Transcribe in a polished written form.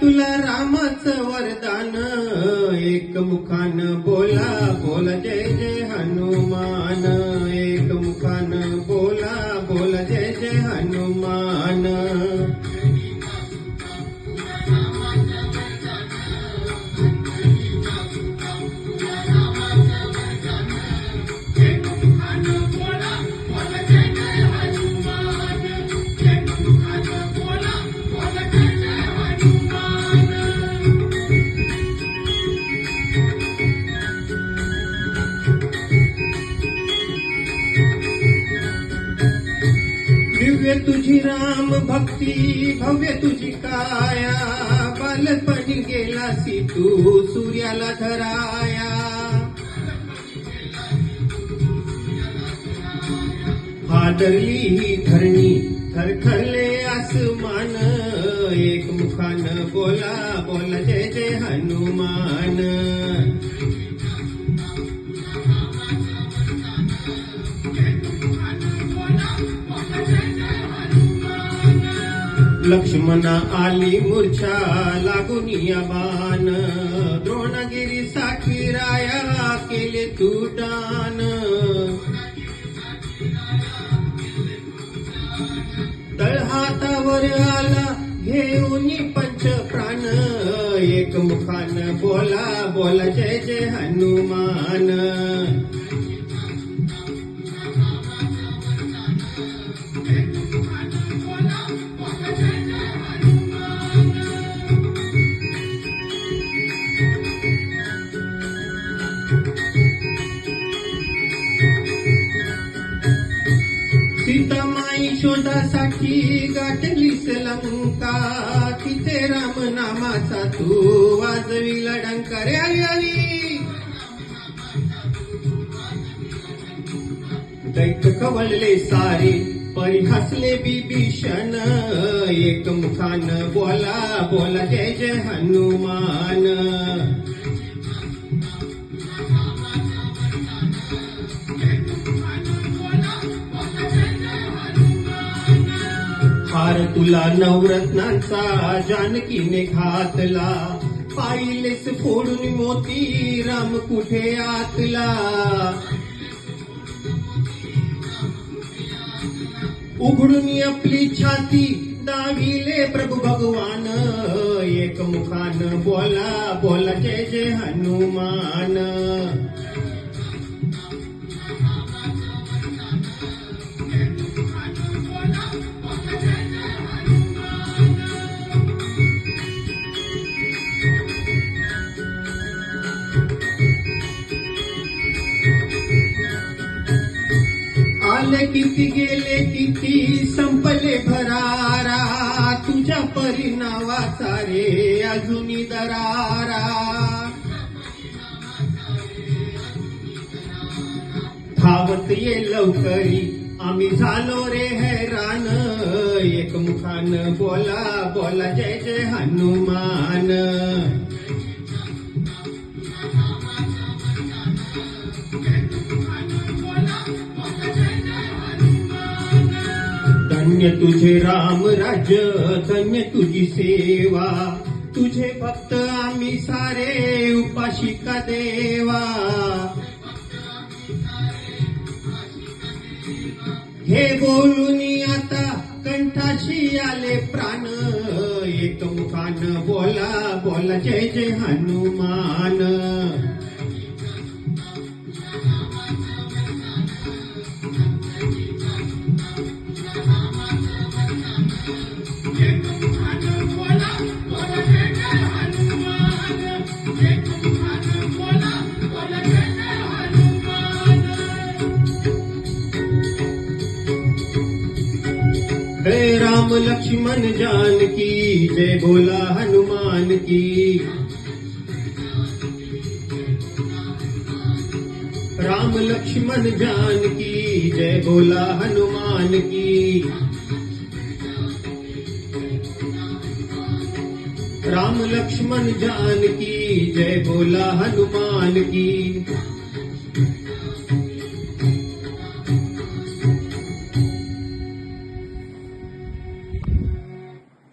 तुला रामाचं वरदान, एक मुखान बोला बोल जय जय हनुमान, एक मुखान बोला बोल जय जय हनुमान. दिव्य तुझी राम भक्ती, भव्य तुझी काया, बालपणी गेलासी तू सूर्याला धराया. हादरली ही धरणी, थरथरले आसमान, एक मुखान बोला बोला जय जय हनुमान. लक्ष्मणा आली मूर्छा लागून या बाण, द्रोणगिरी साठी राया केले तू दान. तळहातावर आला घेऊन पंच प्राण, एक मुखान बोला बोला जय जय हनुमान. सीतामाई शोधासाठी गाठलीस लंका, तिथे राम नामाचा तू वाजविला डंका. रे आई आई दैत्य कवळले सारे, परी हसले बिभीषण, एक मुखान बोला बोला जय जय हनुमान. हार तुला नवरत्नांचा जानकीने घातला, पाहिलेस फोडून मोती राम कुठे आतला. उघडून आपली छाती दाविले प्रभू भगवान, एक मुखान बोला बोला जय जय हनुमान. आले किती गेले किती संपले भरारा, तुझ्या परिणावाचा रे अजूनी दरारा. धावत ये लवकरी आम्ही झालो रे हैराण, एक मुखान बोला बोला जय जय हनुमान. धन्य तुझे राम राज्य, धन्य तुझी सेवा, तुझे भक्त आम्ही सारे उपाशिका देवा. हे बोलून आता कंठाशी आले प्राण, एक मुखान बोला बोला जय जय हनुमान. हे राम लक्ष्मण जानकी, जय बोला हनुमान की. राम लक्ष्मण जानकी, जय बोला हनुमान की. राम लक्ष्मण जानकी, जय बोला हनुमान की.